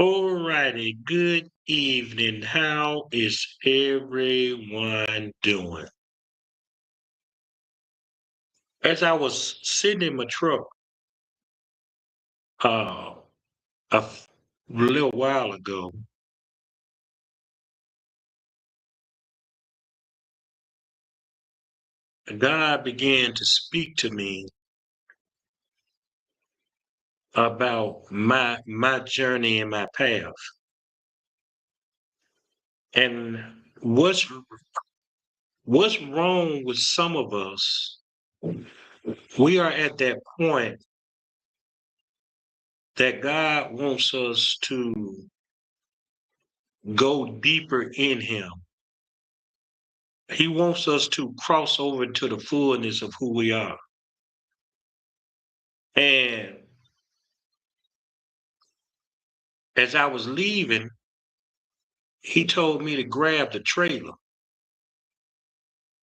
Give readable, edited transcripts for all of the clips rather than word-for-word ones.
Alrighty, good evening. How is everyone doing? As I was sitting in my truck uh, little while ago, God began to speak to me about my journey and my path. And what's wrong with some of us? We are at that point that God wants us to go deeper in Him. He wants us to cross over to the fullness of who we are. And as I was leaving, he told me to grab the trailer.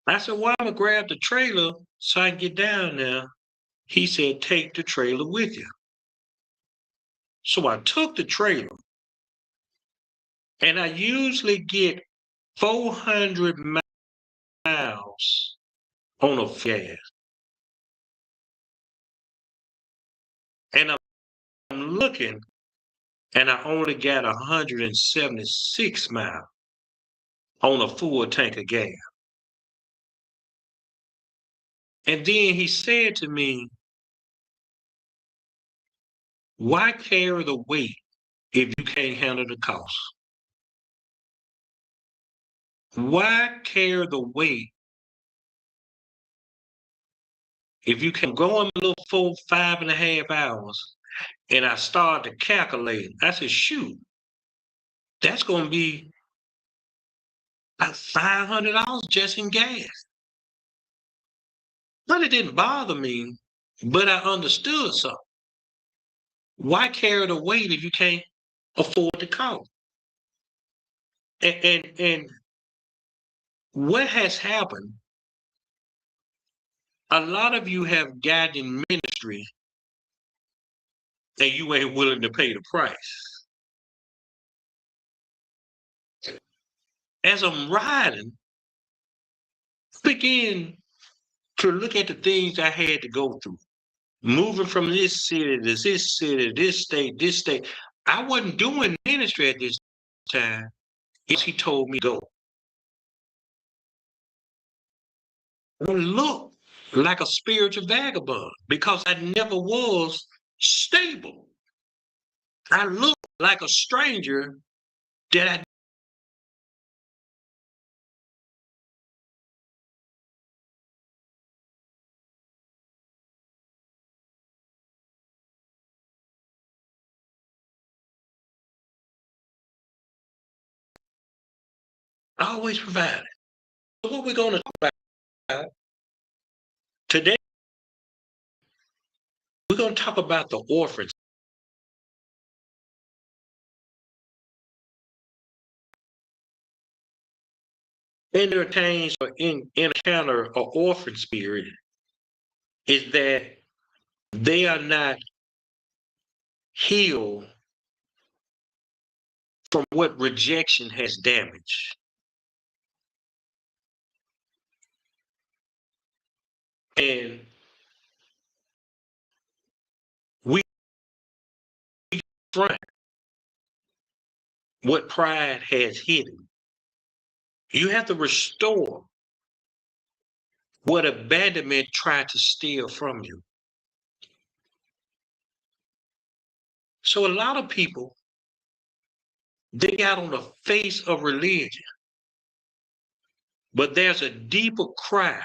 I said, "Well, I'm going to grab the trailer so I can get down there." He said, "Take the trailer with you." So I took the trailer, and I usually get 400 miles on a gas. And I'm looking, and I only got 176 miles on a full tank of gas. And then he said to me, "Why carry the weight if you can't handle the cost? Why carry the weight if you can go in a little 5.5 hours?" And I started to calculate. I said, "Shoot, that's going to be like $500 just in gas." But it didn't bother me, but I understood something. Why carry the weight if you can't afford the cost? And what has happened, a lot of you have gotten ministry and you ain't willing to pay the price. As I'm riding, begin to look at the things I had to go through. Moving from this city to this city, this state. I wasn't doing ministry at this time. Yes, he told me to go. I looked like a spiritual vagabond because I never was stable. I looked like a stranger that I always provided. So what we're going to talk about today, we're going to talk about the orphans. Entertains or encounter an orphan spirit is that they are not healed from what rejection has damaged. And we front what pride has hidden. You have to restore what abandonment tried to steal from you. So a lot of people, they got on the face of religion, but there's a deeper cry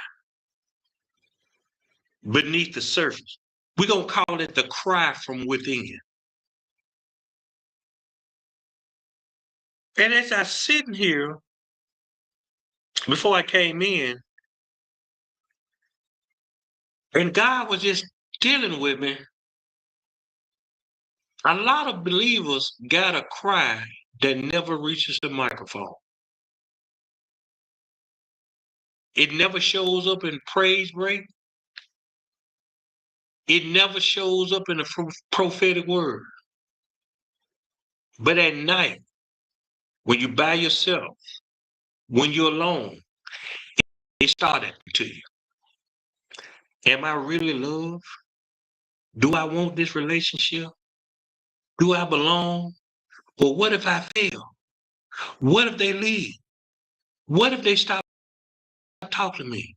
beneath the surface. We're going to call it the cry from within. And as I sitting here, before I came in, and God was just dealing with me, a lot of believers got a cry that never reaches the microphone. It never shows up in praise break. It never shows up in a prophetic word. But at night, when you're by yourself, when you're alone, it started to you. Am I really loved? Do I want this relationship? Do I belong? Or what if I fail? What if they leave? What if they stop talking to me?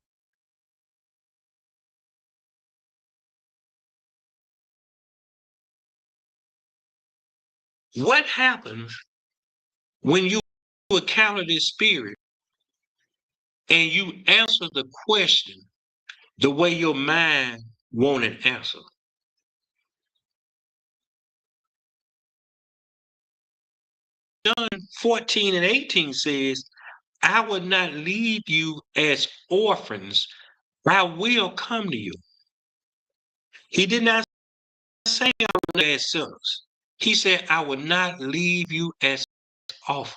What happens when you encounter this spirit and you answer the question the way your mind wanted answer? John 14 and 18 says, I will not leave you as orphans. I will come to you. He did not say I will not as sinners. He said, I will not leave you as orphans.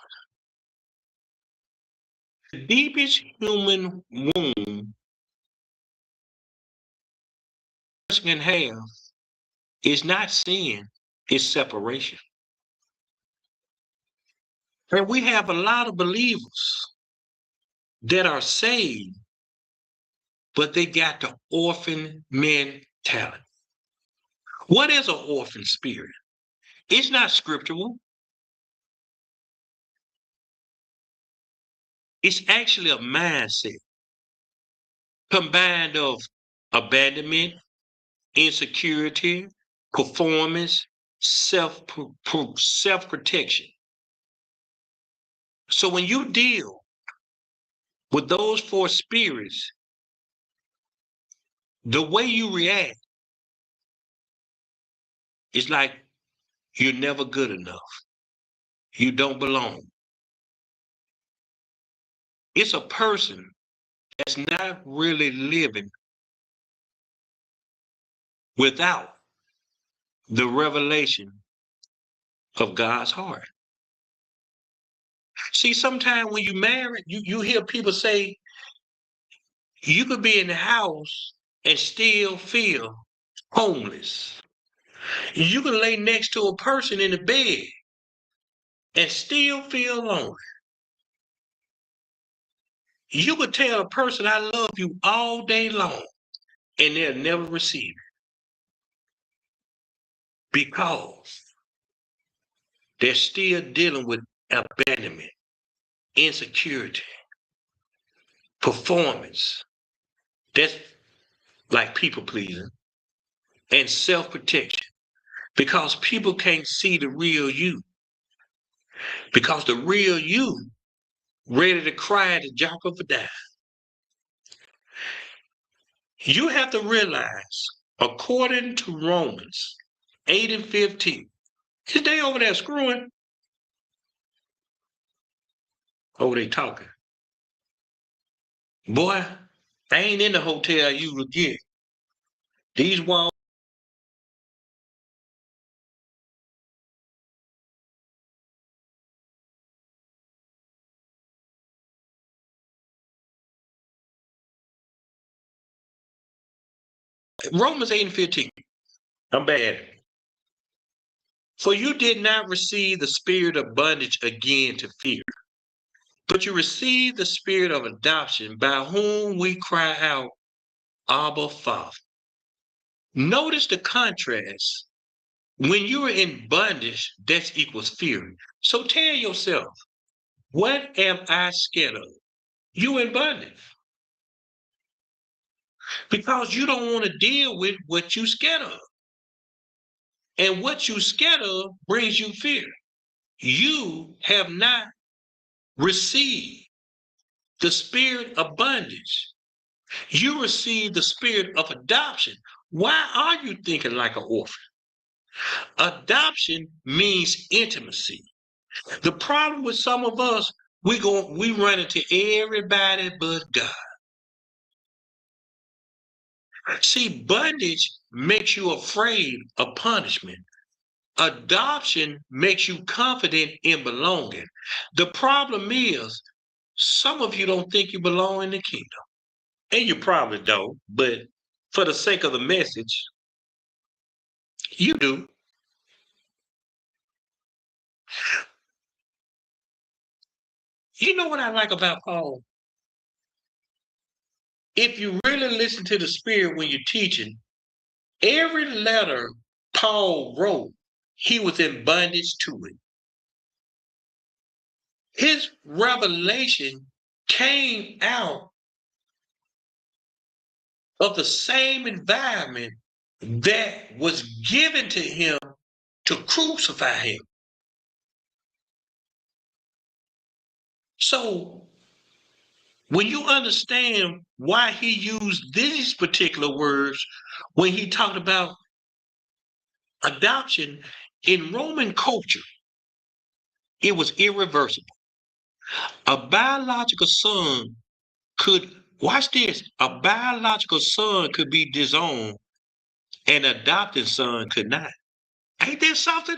The deepest human wound a person can have is not sin, it's separation. And we have a lot of believers that are saved, but they got the orphan mentality. What is an orphan spirit? It's not scriptural. It's actually a mindset combined of abandonment, insecurity, performance, self-protection. So when you deal with those four spirits, the way you react is like you're never good enough. You don't belong. It's a person that's not really living without the revelation of God's heart. See, sometimes when you marry, you hear people say, you could be in the house and still feel homeless. You can lay next to a person in the bed and still feel lonely. You could tell a person, I love you all day long, and they'll never receive it because they're still dealing with abandonment, insecurity, performance. That's like people pleasing and self protection because people can't see the real you. Because the real you ready to cry at the drop of a dime. You have to realize, according to Romans 8 and 15, is they over there screwing? Over they talking? Boy, I ain't in the hotel you would get. These walls. Romans 8 and 15. I'm bad. For you did not receive the spirit of bondage again to fear, but you received the spirit of adoption by whom we cry out, Abba, Father. Notice the contrast. When you are in bondage, that equals fear. So tell yourself, what am I scared of? You in bondage. Because you don't want to deal with what you scared of. And what you scared of brings you fear. You have not received the spirit of bondage. You receive the spirit of adoption. Why are you thinking like an orphan? Adoption means intimacy. The problem with some of us, we run into everybody but God. See, bondage makes you afraid of punishment. Adoption makes you confident in belonging. The problem is, some of you don't think you belong in the kingdom. And you probably don't, but for the sake of the message, you do. You know what I like about Paul? If you really listen to the Spirit when you're teaching, every letter Paul wrote, he was in bondage to it. His revelation came out of the same environment that was given to him to crucify him. So when you understand why he used these particular words when he talked about adoption in Roman culture, it was irreversible. A biological son could, watch this, a biological son could be disowned, an adopted son could not. Ain't that something?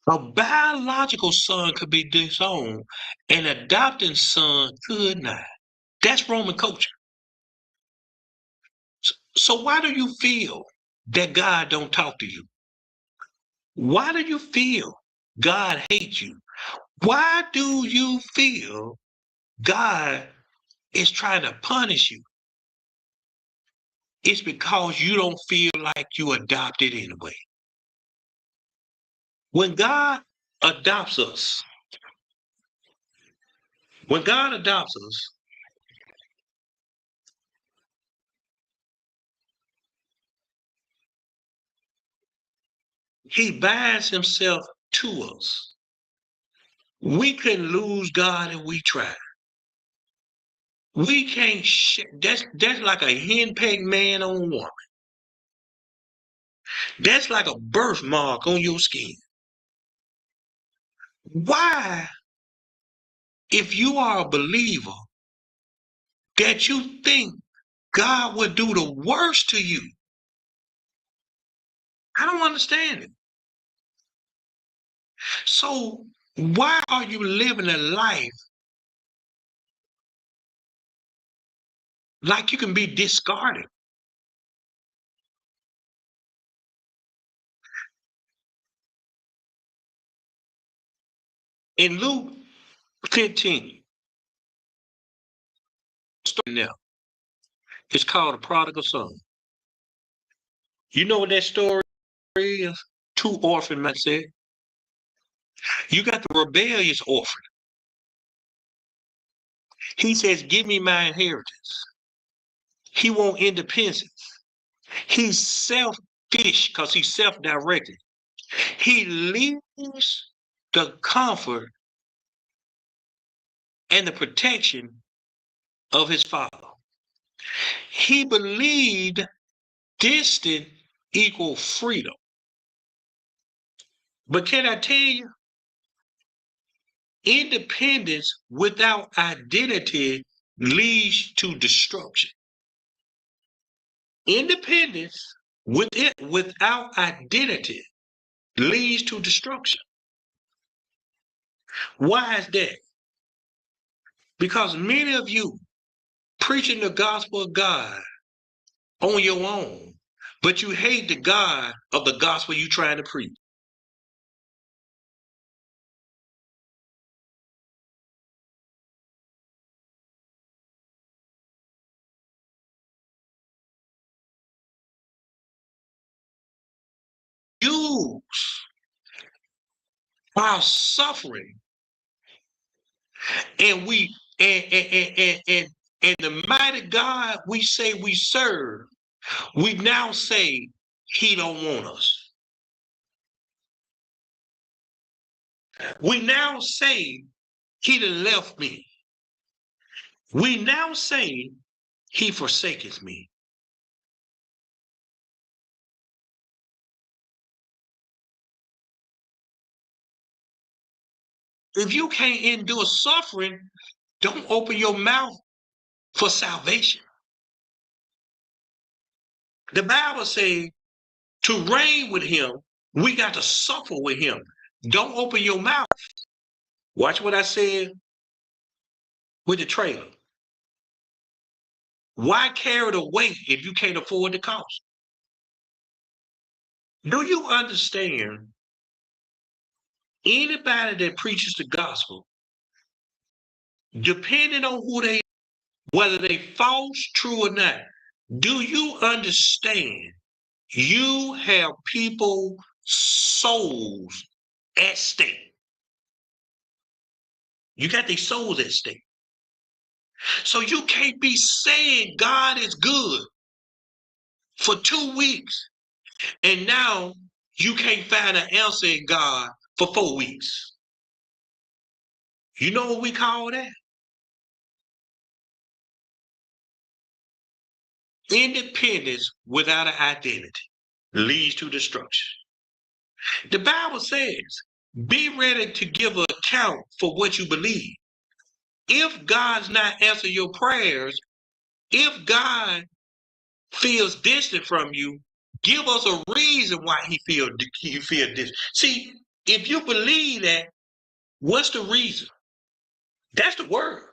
A biological son could be disowned, an adopted son could not. That's Roman culture. So why do you feel that God don't talk to you? Why do you feel God hates you? Why do you feel God is trying to punish you? It's because you don't feel like you adopted anyway. When God adopts us, when God adopts us, he binds himself to us. We can lose God if we try. We can't, that's like a henpecked man on woman. That's like a birthmark on your skin. Why, if you are a believer, that you think God would do the worst to you? I don't understand it. So why are you living a life like you can be discarded? In Luke 15, now, it's called the prodigal son. You know what that story is? Two orphan men said. You got the rebellious orphan. He says, give me my inheritance. He want independence. He's selfish because he's self-directed. He leaves the comfort and the protection of his father. He believed distant equal freedom. But can I tell you, independence without identity leads to destruction. Independence without identity leads to destruction. Why is that? Because many of you preaching the gospel of God on your own, but you hate the God of the gospel you're trying to preach. You are suffering, and we and the mighty God we say we serve, we now say he don't want us. We now say he done left me. We now say he forsaketh me. If you can't endure suffering, don't open your mouth for salvation. The Bible says to reign with him, we got to suffer with him. Don't open your mouth. Watch what I said with the trailer. Why carry the weight if you can't afford the cost? Do you understand Anybody that preaches the gospel, depending on who they, whether they false, true or not, do you understand? You have people souls at stake. You got their souls at stake. So you can't be saying God is good for 2 weeks and now you can't find an answer in God for 4 weeks. You know what we call that? Independence without an identity leads to destruction. The Bible says, be ready to give an account for what you believe. If God's not answering your prayers, if God feels distant from you, give us a reason why you feel distant. See, if you believe that, what's the reason? That's the word.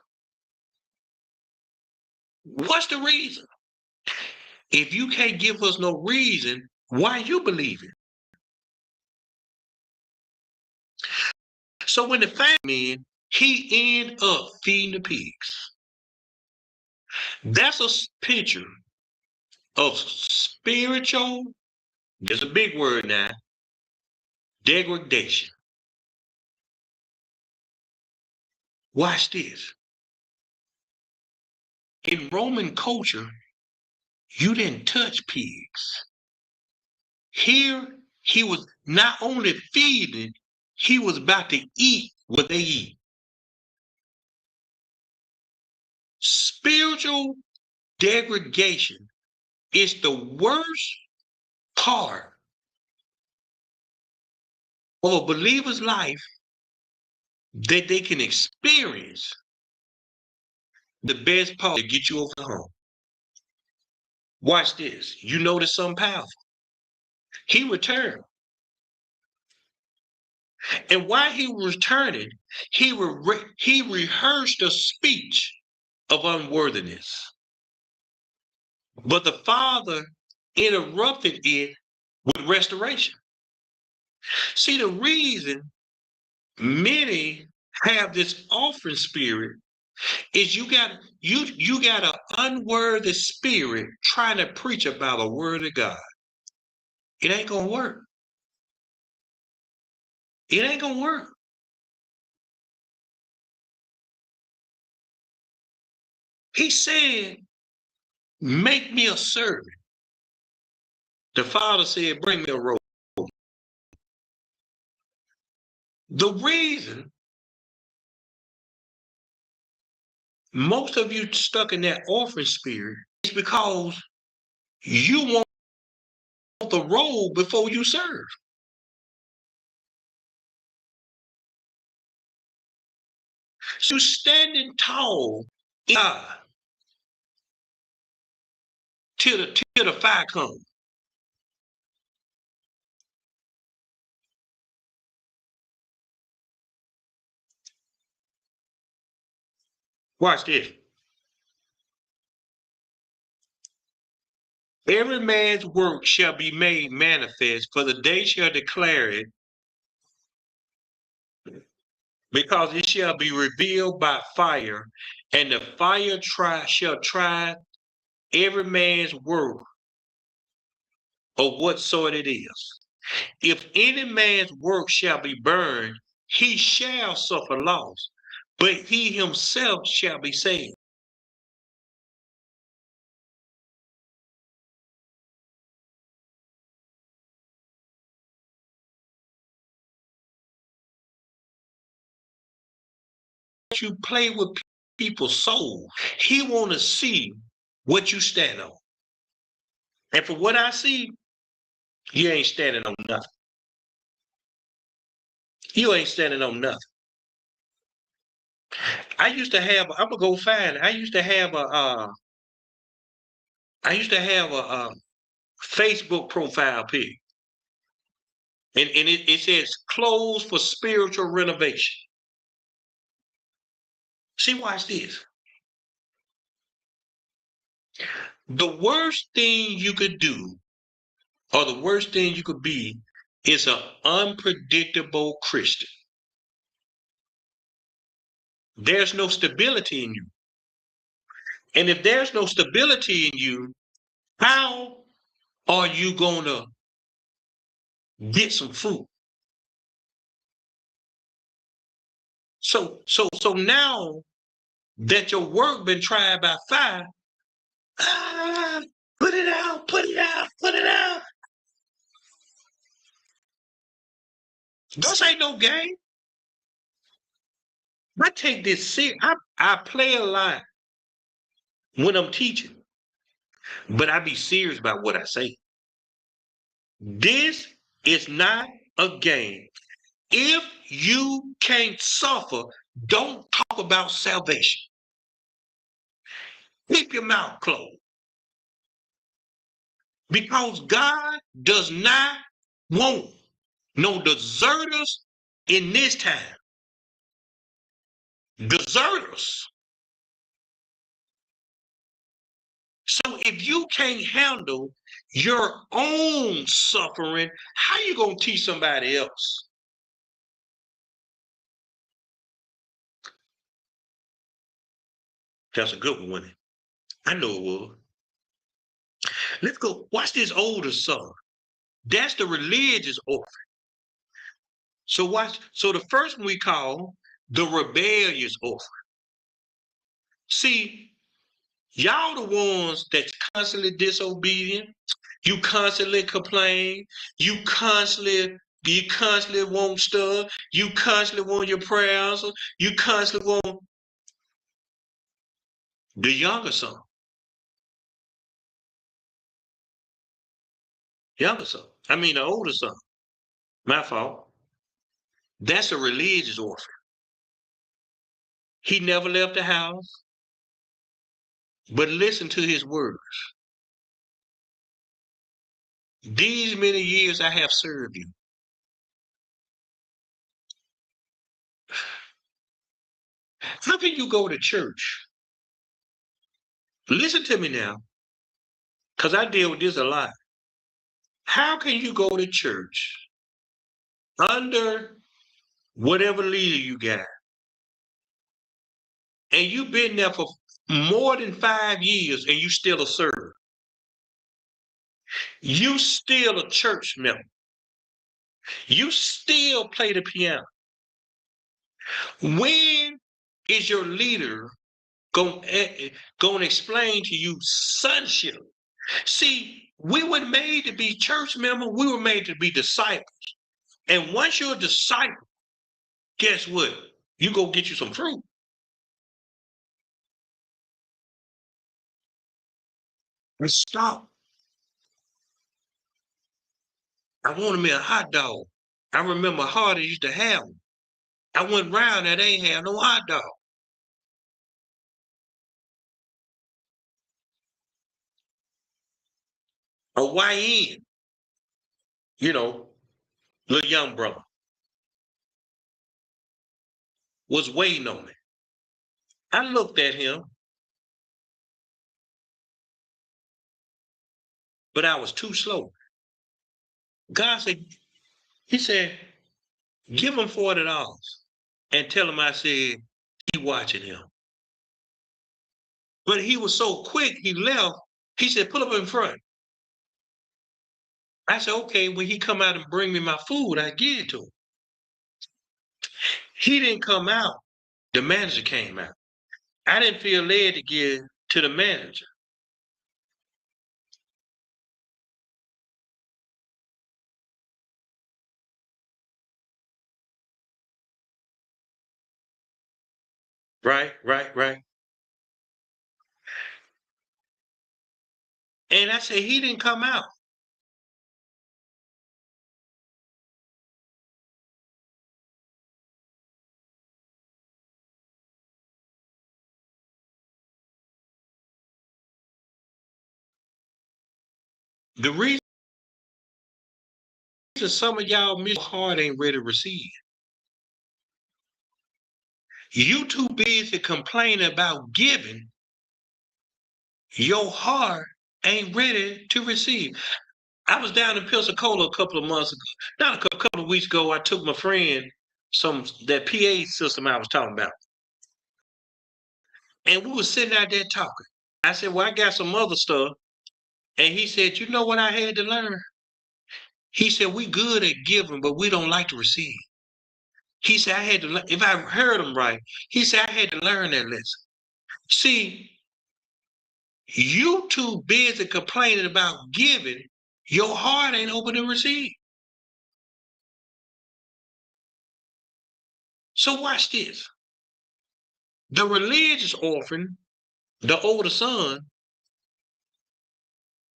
What's the reason? If you can't give us no reason, why you believe it? So when the famine, he ended up feeding the pigs. That's a picture of spiritual, there's a big word now, degradation. Watch this. In Roman culture, you didn't touch pigs. Here, he was not only feeding, he was about to eat what they eat. Spiritual degradation is the worst part of a believer's life that they can experience. The best part to get you over the hump. Watch this. You notice something powerful. He returned. And while he was returning, he rehearsed a speech of unworthiness. But the Father interrupted it with restoration. See, the reason many have this orphan spirit is you got an unworthy spirit trying to preach about a word of God. It ain't gonna work. It ain't gonna work. He said, make me a servant. The Father said, bring me a robe. The reason most of you stuck in that orphan spirit is because you want the robe before you serve. So standing tall in God till the fire comes. Watch this. Every man's work shall be made manifest, for the day shall declare it, because it shall be revealed by fire, and the fire shall try every man's work of what sort it is. If any man's work shall be burned, he shall suffer loss, but he himself shall be saved. You play with people's souls. He want to see what you stand on. And for what I see, you ain't standing on nothing. You ain't standing on nothing. I used to have, I'm gonna go find it. I used to have a Facebook profile pic. And it says clothes for spiritual renovation. See, watch this. The worst thing you could do, or the worst thing you could be, is an unpredictable Christian. there's no stability in you. And if there's no stability in you, how are you going to get some fruit? So now that your work been tried by fire, put it out, put it out, put it out. This ain't no game. I take this serious. I play a lot when I'm teaching, but I be serious about what I say. This is not a game. If you can't suffer, don't talk about salvation. Keep your mouth closed. Because God does not want no deserters in this time. Deserters. So if you can't handle your own suffering, how you going to teach somebody else? That's a good one. I know it was. Let's go. Watch this older son. That's the religious orphan. So watch. So the first one we call the rebellious orphan. See, y'all the ones that's constantly disobedient. You constantly complain. You constantly want stuff. You constantly want your prayer answered. You constantly want the younger son. Younger son. I mean the older son. My fault. That's a religious orphan. He never left the house, but listen to his words. These many years I have served you. How can you go to church? Listen to me now, because I deal with this a lot. How can you go to church under whatever leader you got, and you've been there for more than 5 years and you still a server? You still a church member. You still play the piano. When is your leader going to explain to you sonship? See, we weren't made to be church members. We were made to be disciples. And once you're a disciple, guess what? You go get you some fruit. And stop. I wanted me a hot dog. I remember Hardy used to have them. I went round and they ain't had no hot dog. A YN, you know, little young brother, was waiting on me. I looked at him, but I was too slow. God said, he said, give him $40 and tell him I said, keep watching him. But he was so quick, he left. He said, pull up in front. I said, okay, when he come out and bring me my food, I give it to him. He didn't come out. The manager came out. I didn't feel led to give to the manager. Right. And I said, he didn't come out. The reason some of y'all miss heart ain't ready to receive. You too busy complaining about giving. Your heart ain't ready to receive. I was down in Pensacola a couple of months ago. Not a couple of weeks ago, I took my friend that PA system I was talking about. And we were sitting out there talking. I said, well, I got some other stuff. And he said, you know what I had to learn? He said, we good at giving, but we don't like to receive. He said, I had to, if I heard him right, he said, I had to learn that lesson. See, you too busy complaining about giving, your heart ain't open to receive. So watch this. The religious orphan, the older son,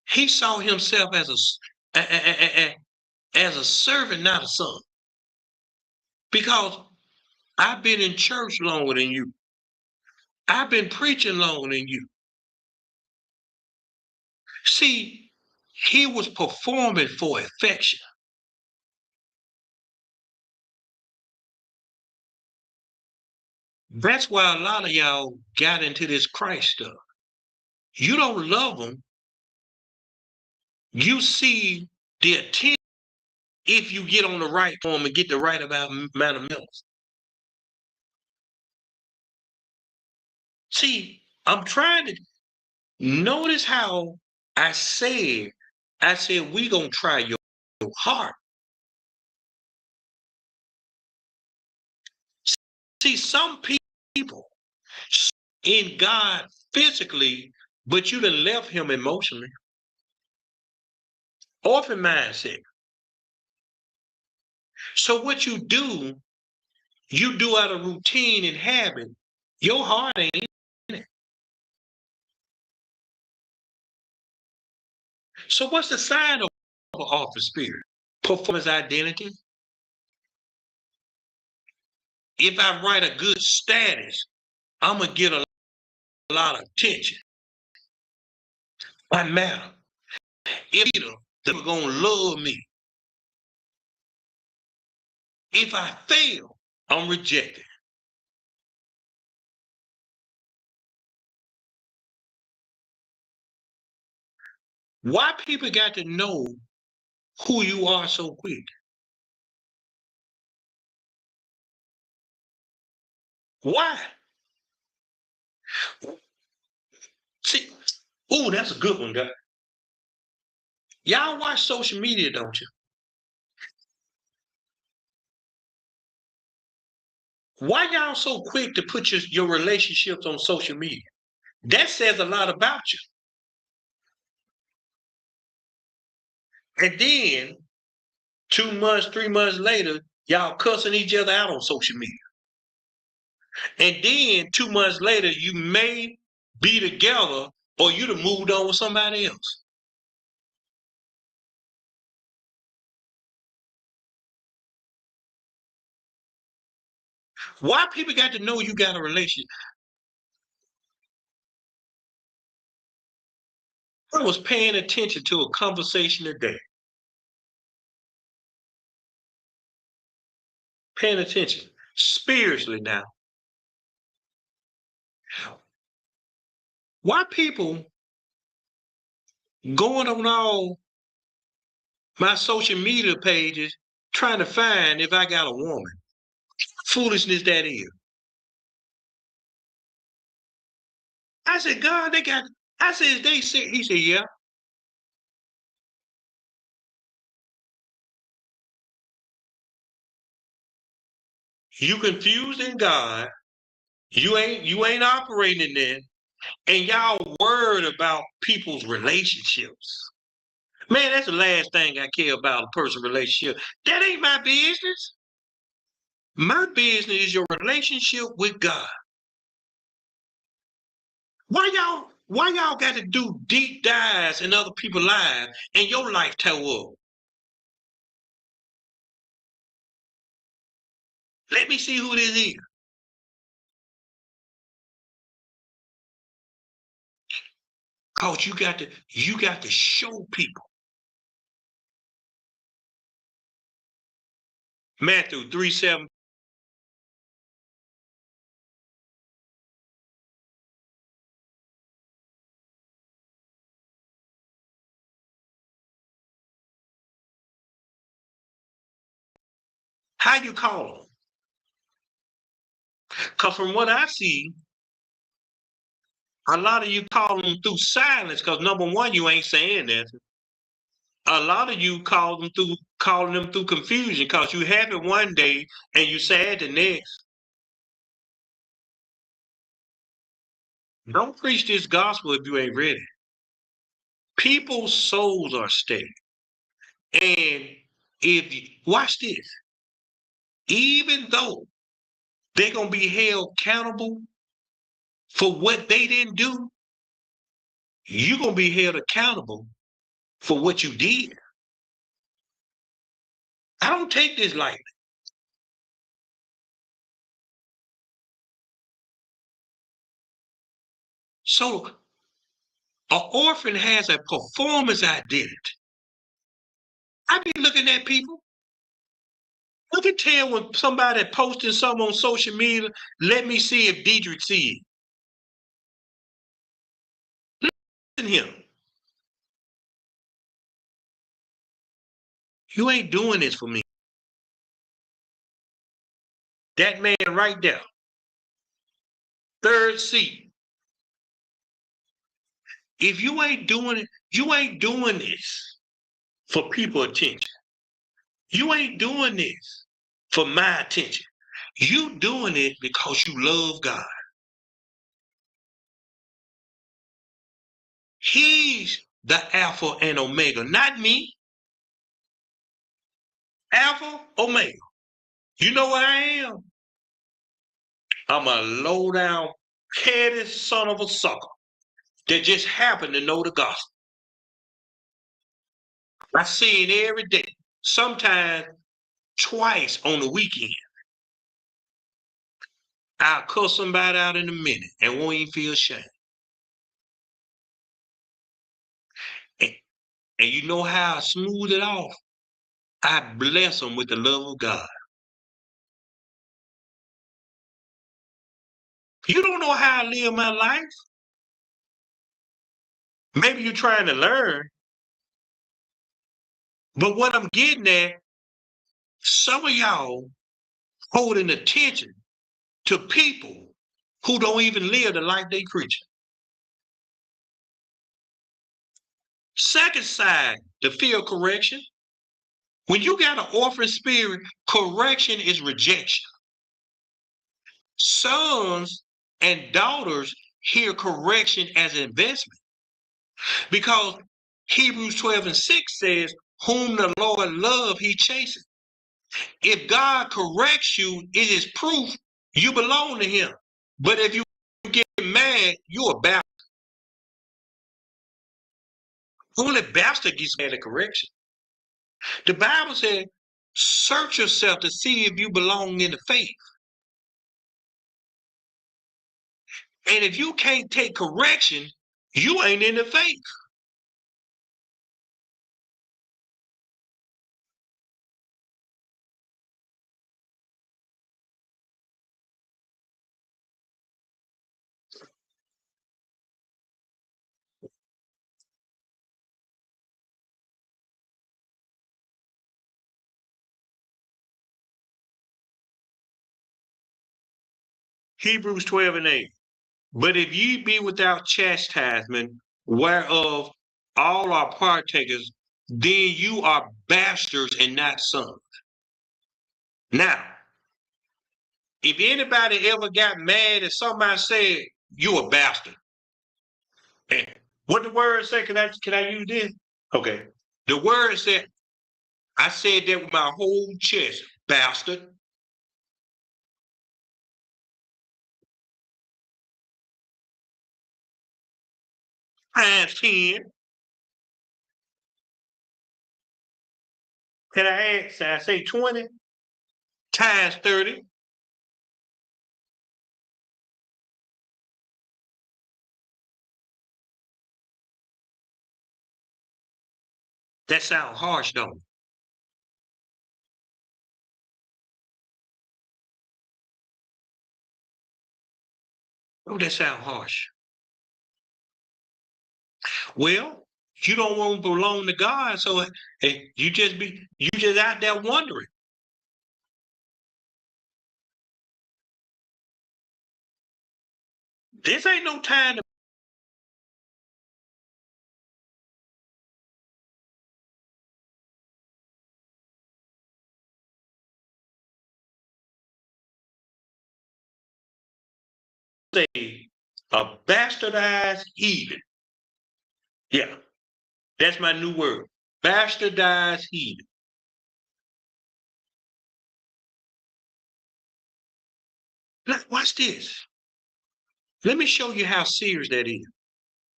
he saw himself as a servant, not a son. Because I've been in church longer than you. I've been preaching longer than you. See, he was performing for affection. That's why a lot of y'all got into this Christ stuff. You don't love them. You see the attention if you get on the right form and get the right amount of milk. See, I'm trying to notice how I said we gonna try your heart. See, some people in God physically, but you done left him emotionally. Orphan mindset. So what you do out of routine and habit. Your heart ain't in it. So what's the sign of an orphan spirit? Performance identity. If I write a good status, I'm gonna get a lot of attention. I matter. If they're gonna love me. If I fail, I'm rejected. Why people got to know who you are so quick? Why? See, ooh, that's a good one, guy. Y'all watch social media, don't you? Why y'all so quick to put your relationships on social media? That says a lot about you. And then 2 months, 3 months later, y'all cussing each other out on social media. And then 2 months later, you may be together or you'd have moved on with somebody else. Why people got to know you got a relationship? I was paying attention to a conversation today. Paying attention spiritually now. Why people going on all my social media pages trying to find if I got a woman? Foolishness that is. I said, God, they got. I said, they said. He said, yeah. You confused in God. You ain't operating in that, and y'all worried about people's relationships. Man, that's the last thing I care about, a person's relationship. That ain't my business. My business is your relationship with God. Why y'all got to do deep dives in other people's lives and your life tore up? Let me see who this is. Cause you got to show people. Matthew 3:7. How you call them? Cause from what I see, A lot of you call them through silence because number one, you ain't saying that. A lot of you calling them through confusion because you have it one day and you sad the next. Don't preach this gospel if you ain't ready. People's souls are stake. And if you watch this, even though they're gonna be held accountable for what they didn't do, you're gonna be held accountable for what you did. I don't take this lightly. So an orphan has a performance identity. I be looking at people. I can tell when somebody posting something on social media, let me see if Diedrich see it. Listen to him. You ain't doing this for me. That man right there, third seat. If you ain't doing it, you ain't doing this for people attention. You ain't doing this for my attention. You doing it because you love God. He's the Alpha and Omega, not me. Alpha, Omega. You know what I am? I'm a low down, petty son of a sucker that just happened to know the gospel. I see it every day, sometimes twice on the weekend. I'll cuss somebody out in a minute and won't even feel shame. And, and you know how I smooth it off? I bless them with the love of God. You don't know how I live my life. Maybe you're trying to learn, but what I'm getting at, some of y'all holding attention to people who don't even live the life they preach. Second side, the fear of correction. When you got an orphan spirit, correction is rejection. Sons and daughters hear correction as an investment because Hebrews 12 and 6 says, whom the Lord loves, he chastens. If God corrects you, it is proof you belong to him. But if you get mad, you're a bastard. Only bastard gets mad at correction. The Bible said, search yourself to see if you belong in the faith. And if you can't take correction, you ain't in the faith. Hebrews 12 and 8. But if ye be without chastisement, whereof all are partakers, then you are bastards and not sons. Now, if anybody ever got mad at somebody said, you a bastard. And what the word say? Can I use this? Okay. The word said, I said that with my whole chest, bastard. Times 10. Can I add? I say 20 times 30. That sounds harsh, don't it? Oh, that sounds harsh. Well, you don't want to belong to God, so you just out there wondering. This ain't no time to say a bastardized heathen. Yeah, that's my new word. Bastardized heathen. Now, watch this. Let me show you how serious that is.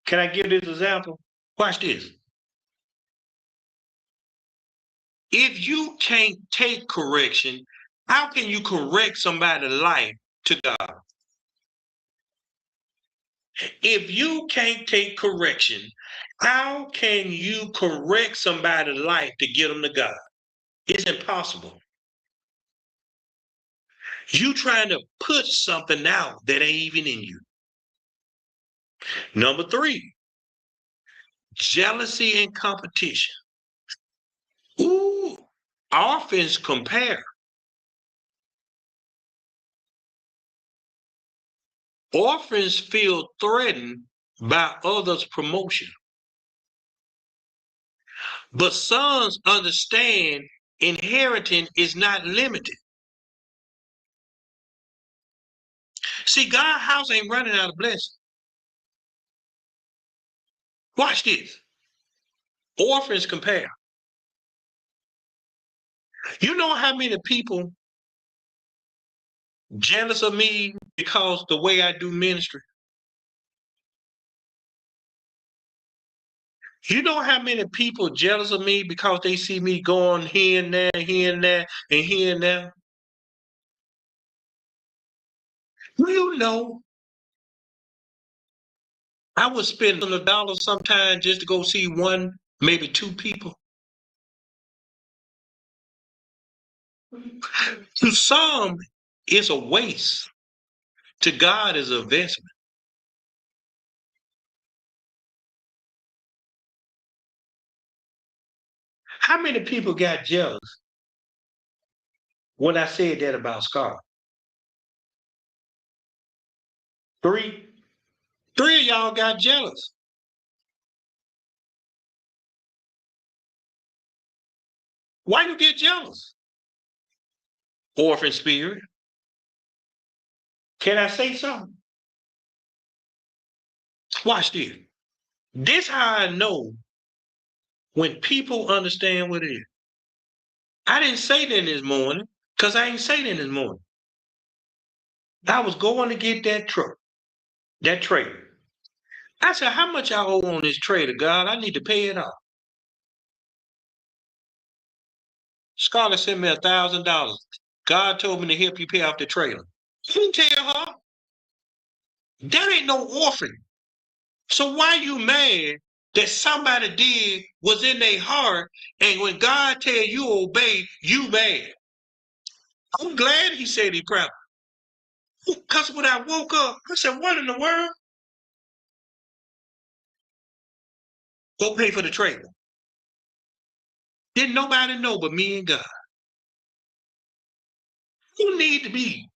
Can I give this example? Watch this. If you can't take correction, how can you correct somebody's life to God? If you can't take correction, how can you correct somebody's life to get them to God? It's impossible. You trying to put something out that ain't even in you. Number 3, jealousy and competition. Ooh, orphans compare. Orphans feel threatened by others' promotion. But sons understand inheriting is not limited. See, God's house ain't running out of blessing. Watch this. Orphans compare. You know how many people jealous of me because the way I do ministry? You know how many people jealous of me because they see me going here and there, here and there, and here and there? You know, I would spend $100 sometimes just to go see one, maybe 2 people. To some, it's a waste. To God, it's an investment. How many people got jealous when I said that about Scar? 3. 3 of y'all got jealous. Why you get jealous? Orphan Spirit. Can I say something? Watch this. This how I know when people understand what it is. I didn't say that this morning because I ain't say that this morning. I was going to get that truck, that trailer. I said, how much I owe on this trailer, God? I need to pay it off. Scarlett sent me $1,000. God told me to help you pay off the trailer. You didn't tell her. That ain't no orphan. So why you mad that somebody did what's in their heart, and when God tell you obey, you mad? I'm glad he said he proud. Because when I woke up, I said, what in the world? Go pay for the trailer. Didn't nobody know but me and God. You need to be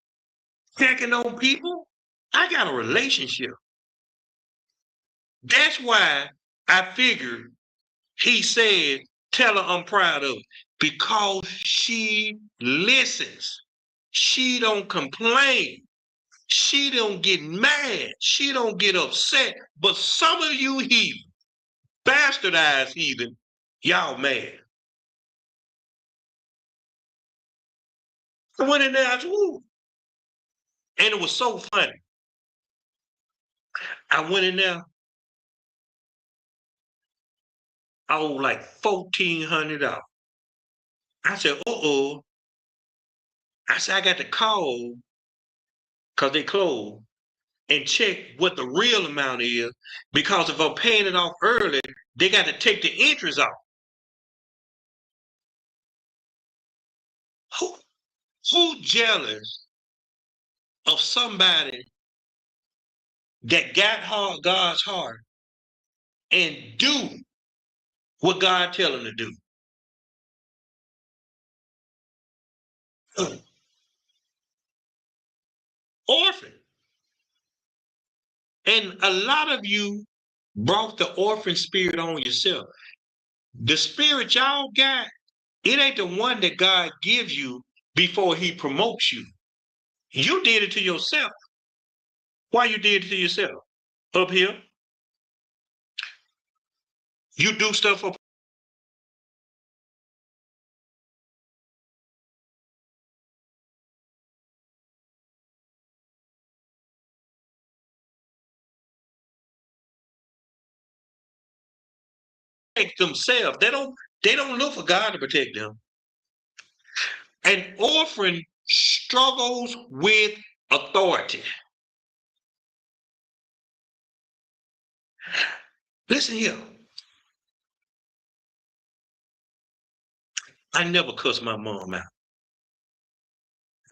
checking on people. I got a relationship. That's why I figured he said, tell her I'm proud of it. Because she listens. She don't complain. She don't get mad. She don't get upset. But some of you heathen, bastardized heathen, y'all mad. I went in there, I said, ooh. And it was so funny. I went in there, I owed like $1,400. I said, uh-oh. I said, I got to call because they closed and check what the real amount is, because if I'm paying it off early, they got to take the interest off. Who jealous of somebody that got God's heart and do what God tell them to do? Orphan. And a lot of you brought the orphan spirit on yourself. The spirit y'all got, it ain't the one that God gives you before he promotes you. You did it to yourself. Why you did it to yourself? Up here, you do stuff for themselves. They don't look for God to protect them. An orphan struggles with authority. Listen here. I never cussed my mom out.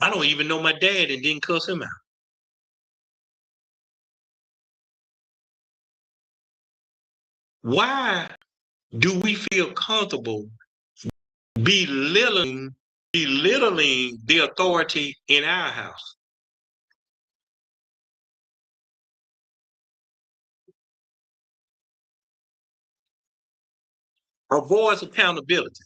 I don't even know my dad and didn't cuss him out. Why do we feel comfortable belittling the authority in our house? Avoids accountability.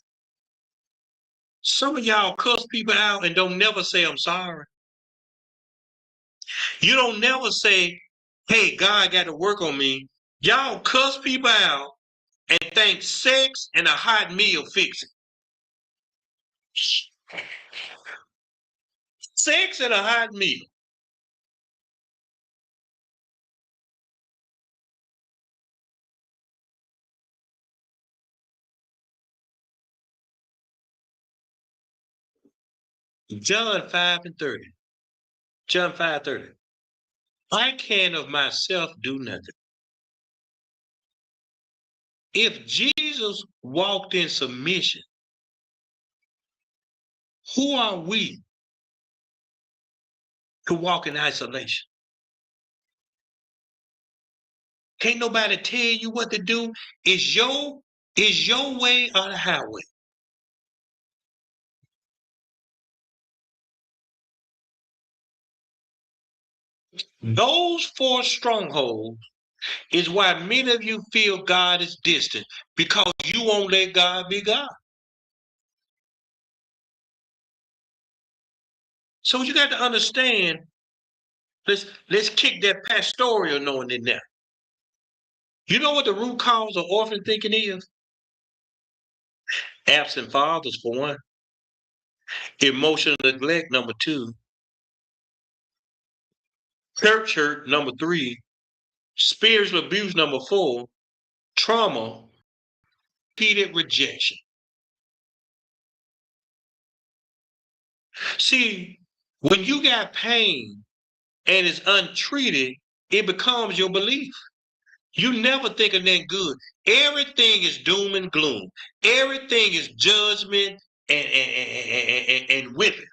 Some of y'all cuss people out and don't never say I'm sorry. You don't never say, hey, God got to work on me. Y'all cuss people out and think sex and a hot meal fix it. Sex and a hot meal. John 5:30. John 5:30. I can of myself do nothing. If Jesus walked in submission, who are we to walk in isolation? Can't nobody tell you what to do. Is your way or the highway? Those four strongholds is why many of you feel God is distant, because you won't let God be God. So you got to understand, let's kick that pastoral knowing in there. You know what the root cause of orphan thinking is? Absent fathers, for one. Emotional neglect, number two. Church hurt, number three. Spiritual abuse, number four. Trauma, repeated rejection. See, when you got pain and it's untreated, it becomes your belief. You never think of that good. Everything is doom and gloom. Everything is judgment and whipping.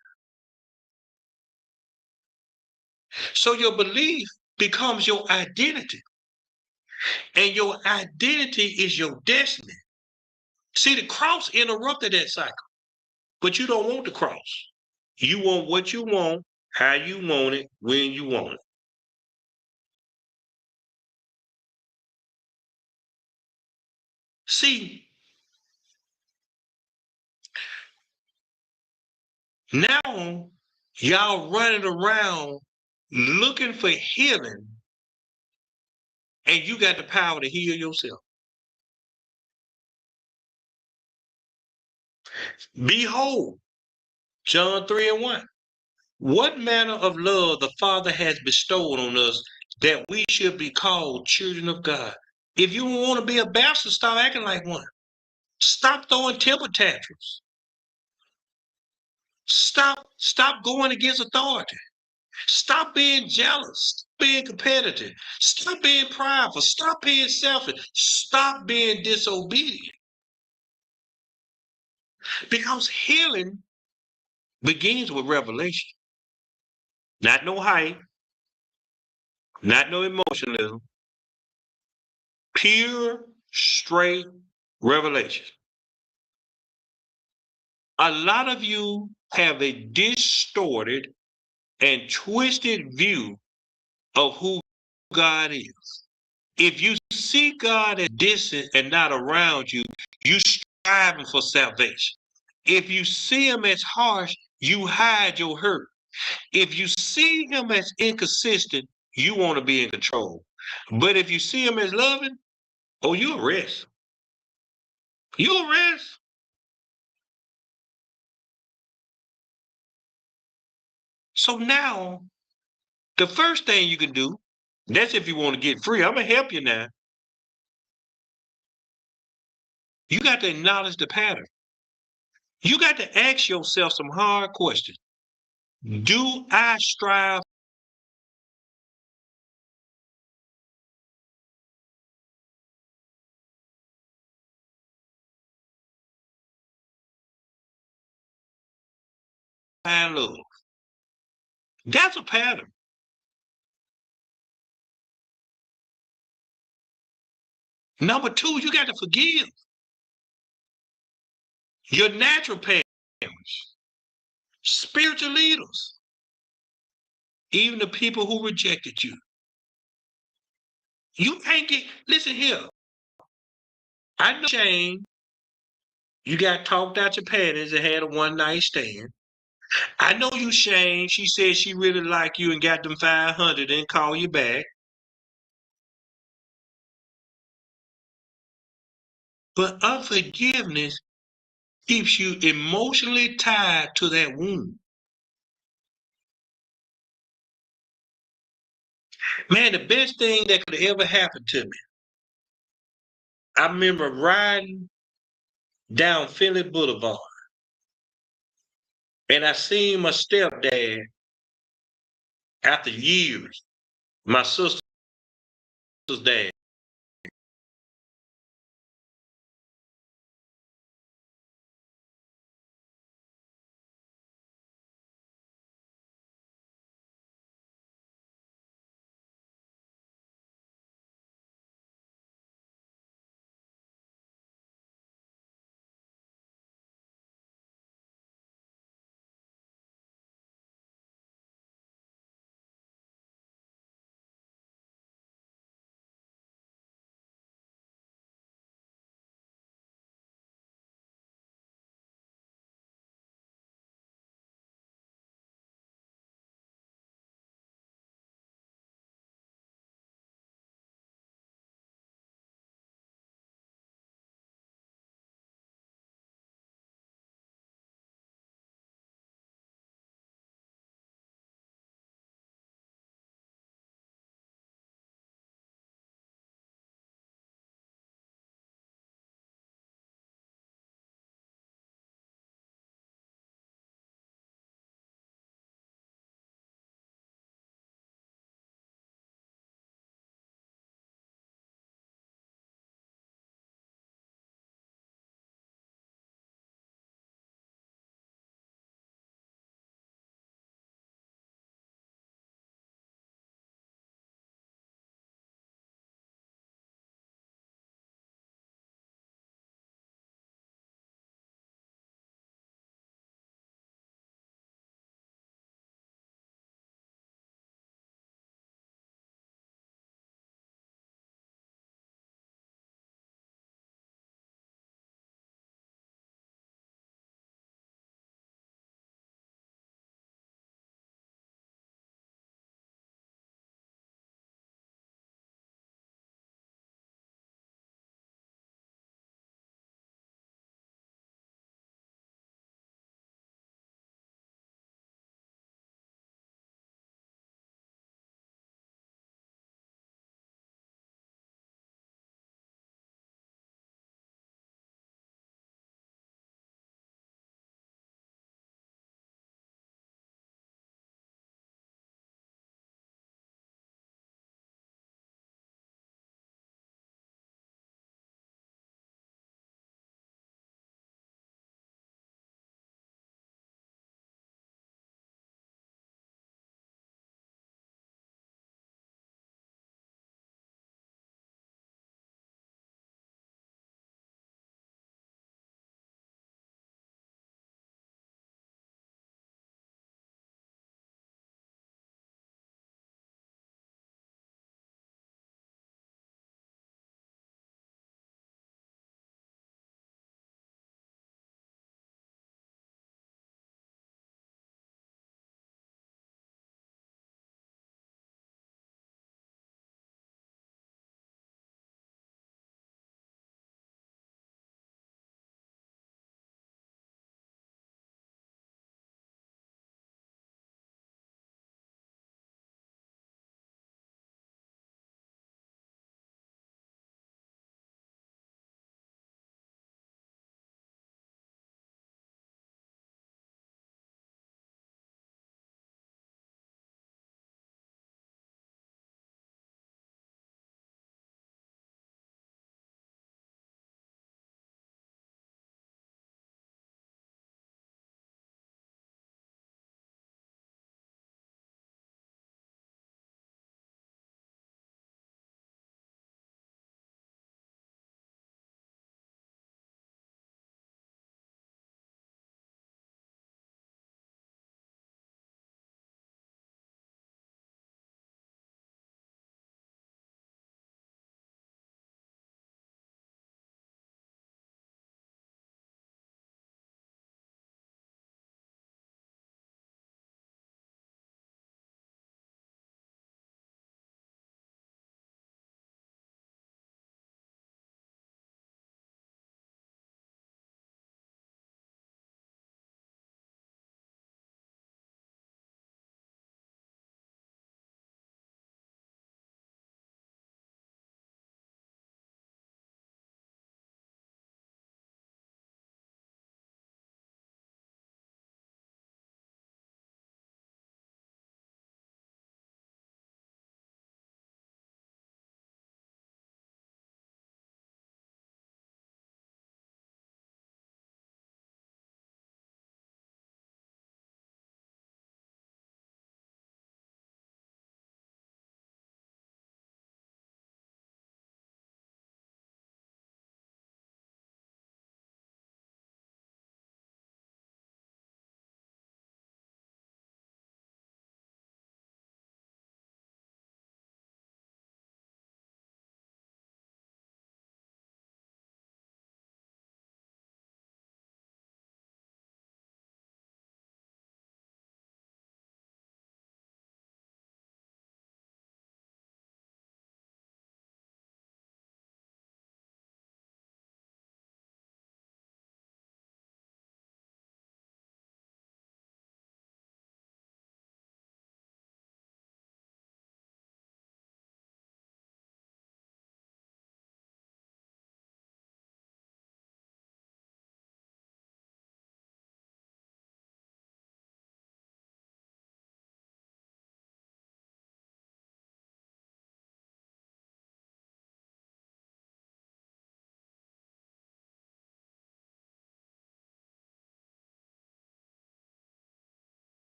So your belief becomes your identity. And your identity is your destiny. See, the cross interrupted that cycle, but you don't want the cross. You want what you want, how you want it, when you want it. See, now y'all running around looking for healing, and you got the power to heal yourself. Behold, John 3:1. What manner of love the Father has bestowed on us that we should be called children of God. If you want to be a bastard, stop acting like one. Stop throwing temper tantrums. Stop going against authority. Stop being jealous, being competitive. Stop being prideful. Stop being selfish. Stop being disobedient. Because healing begins with revelation. Not no hype, not no emotionalism. Pure, straight revelation. A lot of you have a distorted and twisted view of who God is. If you see God as distant and not around you, you striving for salvation. If you see him as harsh, you hide your hurt. If you see him as inconsistent, you want to be in control. But if you see him as loving, oh, you'll rest. You'll rest. So now, the first thing you can do, that's if you want to get free. I'm going to help you now. You got to acknowledge the pattern. You got to ask yourself some hard questions. Do I strive to find love? That's a pattern. Number two, you got to forgive your natural parents, spiritual leaders, even the people who rejected you. You ain't get, listen here. I know Shane, you got talked out your panties and had a one night stand. I know you, Shane. She said she really liked you and got them 500 and call you back. But unforgiveness keeps you emotionally tied to that wound. Man, the best thing that could ever happen to me, I remember riding down Philly Boulevard and I seen my stepdad after years, my sister's dad.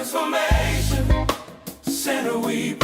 transformation center we